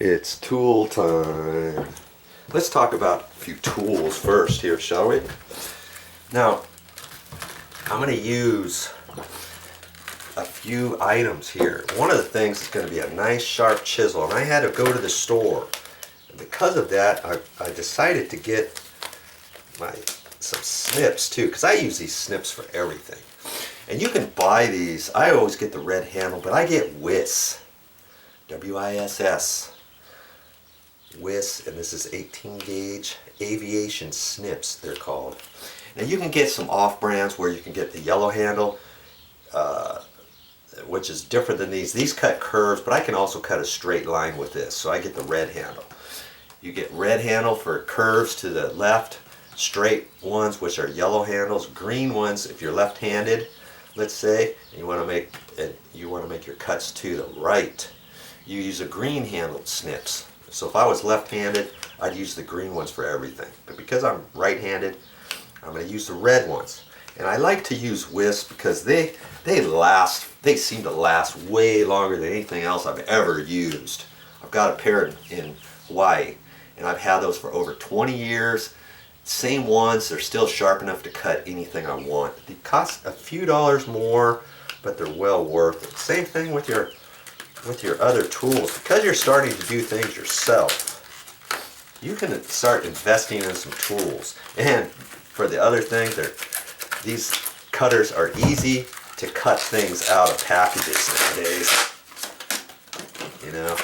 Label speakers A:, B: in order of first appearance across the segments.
A: It's tool time. Let's talk about a few tools first here, shall we? Now, I'm going to use a few items here. One of the things is going to be a nice sharp chisel, and I had to go to the store. And because of that, I decided to get some snips too, because I use these snips for everything. And you can buy these. I always get the red handle, but I get WISS. W-I-S-S. WISS, and this is 18 gauge aviation snips, they're called. Now you can get some off brands where you can get the yellow handle, which is different than these. These cut curves, but I can also cut a straight line with this, so I get the red handle. You get red handle for curves to the left, straight ones which are yellow handles, green ones if you're left-handed, let's say, and you want to make your cuts to the right. You use a green handled snips. So if I was left-handed, I'd use the green ones for everything. But because I'm right-handed, I'm going to use the red ones. And I like to use WISP because they seem to last way longer than anything else I've ever used. I've got a pair in Hawaii, and I've had those for over 20 years. Same ones, they're still sharp enough to cut anything I want. They cost a few dollars more, but they're well worth it. Same thing with your other tools. Because you're starting to do things yourself, you can start investing in some tools. And for the other things, these cutters are easy to cut things out of packages nowadays. You know.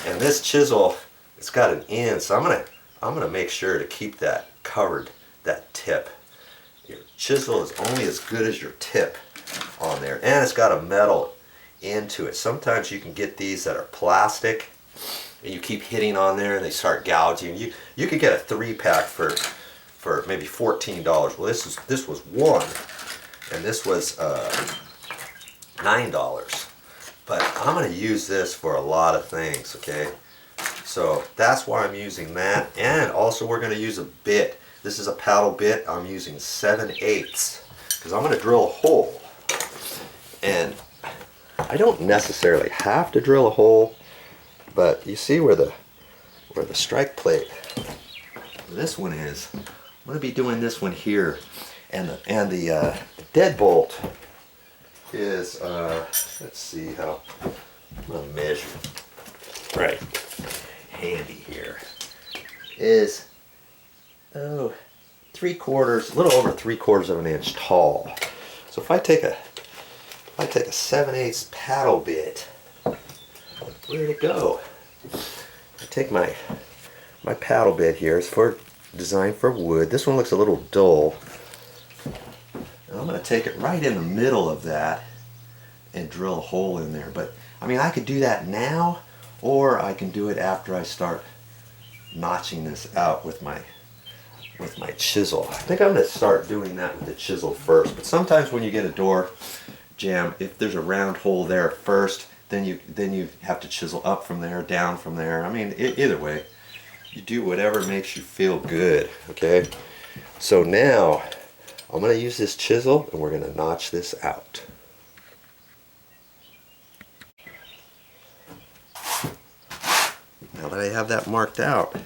A: And this chisel, it's got an end, so I'm gonna make sure to keep that covered, that tip. Your chisel is only as good as your tip on there, and it's got a metal into it. Sometimes you can get these that are plastic, and you keep hitting on there, and they start gouging. You could get a 3-pack for maybe $14. Well, this was one, and this was $9. But I'm going to use this for a lot of things, okay? So that's why I'm using that. And also we're going to use a bit. This is a paddle bit. I'm using 7/8 because I'm going to drill a hole. And I don't necessarily have to drill a hole, but you see where the strike plate, this one is. I'm going to be doing this one here. And the deadbolt is, let's see how, I'm going to measure right handy here, is a little over 3/4 of an inch tall. So if I take a 7/8 paddle bit, where'd it go? I take my paddle bit here. It's designed for wood. This one looks a little dull. And I'm going to take it right in the middle of that and drill a hole in there. But I mean, I could do that now, or I can do it after I start notching this out with my chisel. I think I'm going to start doing that with the chisel first. But sometimes when you get a door jamb, if there's a round hole there first, then you have to chisel up from there, down from there. I mean, either way, you do whatever makes you feel good. Okay. So now I'm going to use this chisel, and we're going to notch this out. Now that I have that marked out, I'm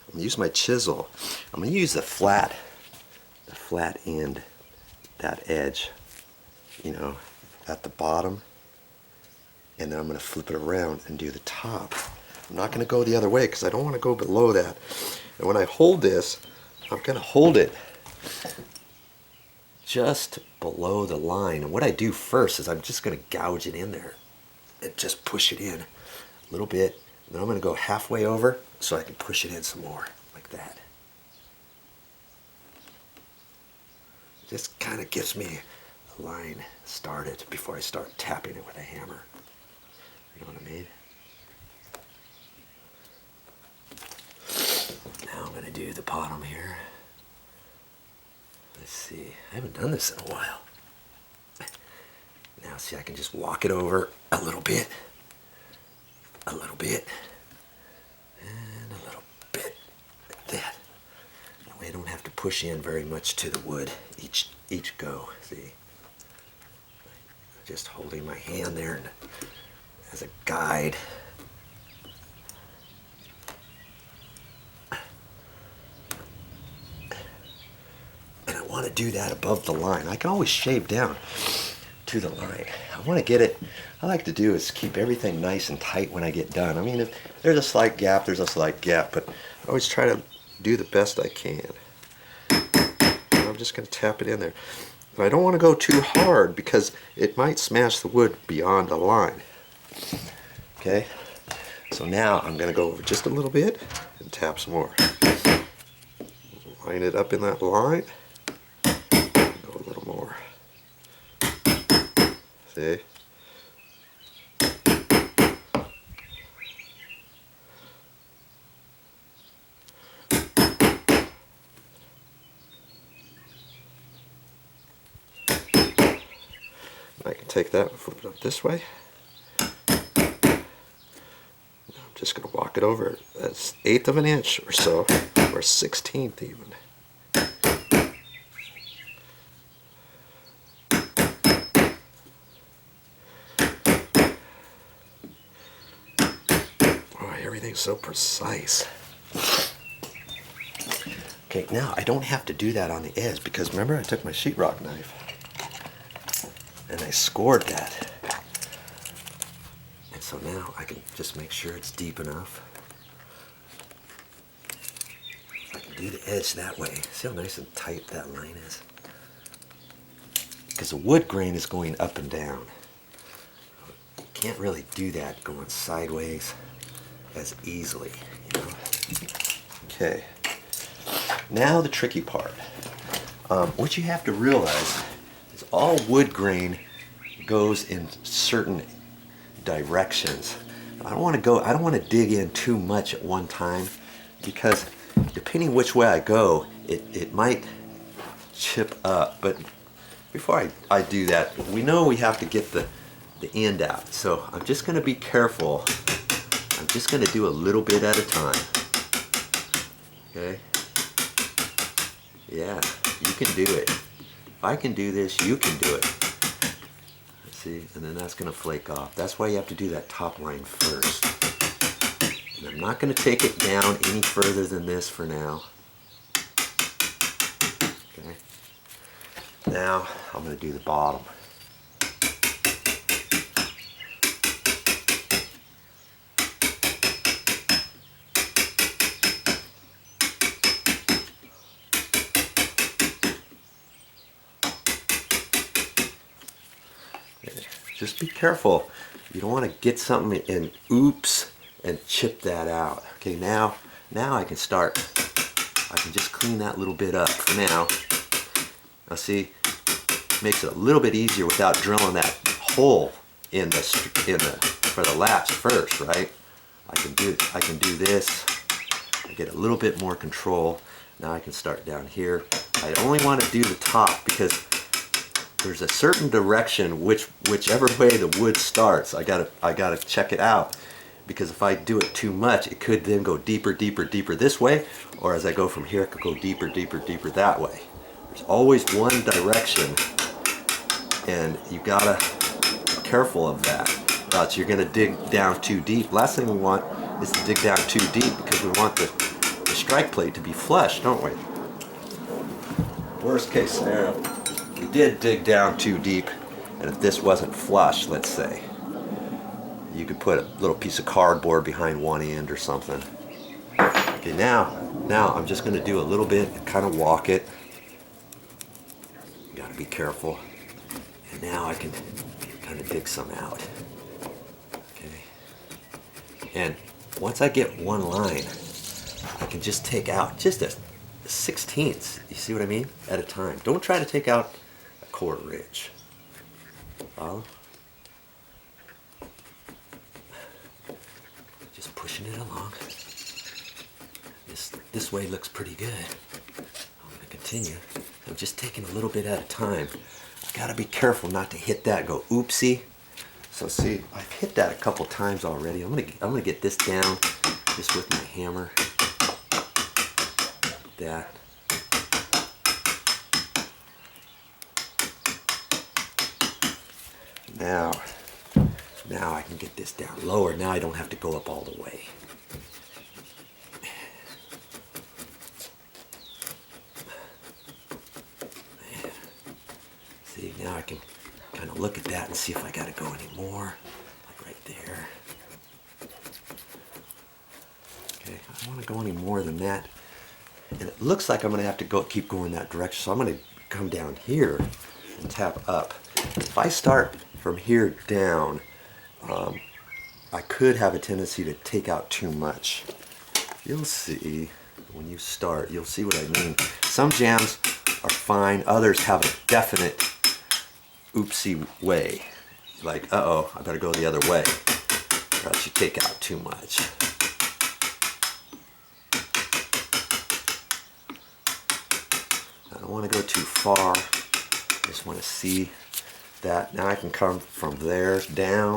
A: going to use my chisel. I'm going to use the flat end, that edge, you know, at the bottom, and then I'm going to flip it around and do the top. I'm not going to go the other way because I don't want to go below that. And when I hold this, I'm going to hold it just below the line. And what I do first is I'm just going to gouge it in there and just push it in a little bit. And then I'm going to go halfway over so I can push it in some more, like that. It just kind of gets me a line started before I start tapping it with a hammer. You know what I mean? Now I'm going to do the bottom here. Let's see. I haven't done this in a while. Now see, I can just walk it over a little bit, and a little bit, like that. That way I don't have to push in very much to the wood each go. See? Just holding my hand there as a guide. to do that above the line. I can always shave down to the line. I want to get it, I like to do is keep everything nice and tight when I get done. I mean, if there's a slight gap, there's a slight gap, but I always try to do the best I can. I'm just going to tap it in there. But I don't want to go too hard because it might smash the wood beyond the line. Okay, so now I'm going to go over just a little bit and tap some more. Line it up in that line. Go a little more. See? I can take that and flip it up this way. I'm just going to walk it over. That's 1/8 of an inch or so, or 1/16 even. Oh, everything's so precise. Okay, now I don't have to do that on the edge because remember I took my sheetrock knife and I scored that. And so now I can just make sure it's deep enough. I can do the edge that way. See how nice and tight that line is? Because the wood grain is going up and down. You can't really do that going sideways as easily, you know? Okay. Now the tricky part. What you have to realize is all wood grain goes in certain directions. I don't want to dig in too much at one time because depending which way I go, it might chip up. But before I do that, we know we have to get the end out. So I'm just going to be careful. I'm just going to do a little bit at a time. Okay? Yeah, you can do it. If I can do this, you can do it. See, and then that's going to flake off. That's why you have to do that top line first. And I'm not going to take it down any further than this for now. Okay. Now I'm going to do the bottom. Just be careful. You don't want to get something and oops and chip that out. Okay, now I can start. I can just clean that little bit up for now. Now see, makes it a little bit easier without drilling that hole in the for the latch first, right? I can do this. I get a little bit more control. Now I can start down here. I only want to do the top because there's a certain direction whichever way the wood starts. I gotta check it out because if I do it too much, it could then go deeper this way, or as I go from here, it could go deeper that way. There's always one direction, and you gotta be careful of that. Else you're gonna dig down too deep. Last thing we want is to dig down too deep because we want the strike plate to be flush, don't we? Worst case scenario. We did dig down too deep, and if this wasn't flush, let's say, you could put a little piece of cardboard behind one end or something. Okay, now I'm just going to do a little bit and kind of walk it. You got to be careful. And now I can kind of dig some out. Okay. And once I get one line, I can just take out just a 1/16, you see what I mean, at a time. Don't try to take out a 1/4 inch. Follow? Just pushing it along. This way looks pretty good. I'm going to continue. I'm just taking a little bit at a time. I gotta be careful not to hit that. Go oopsie. So see, I've hit that a couple times already. I'm gonna get this down just with my hammer. That. Now I can get this down lower. Now I don't have to go up all the way. Now I can kind of look at that and see if I got to go any more, like right there. Okay, I don't want to go any more than that. And it looks like I'm going to have to keep going that direction, so I'm going to come down here and tap up. If I start from here down, I could have a tendency to take out too much. You'll see when you start, you'll see what I mean. Some jambs are fine, others have a definite oopsie way. Like, uh-oh, I better go the other way, or else you take out too much. I don't want to go too far. I just want to see that. Now I can come from there down.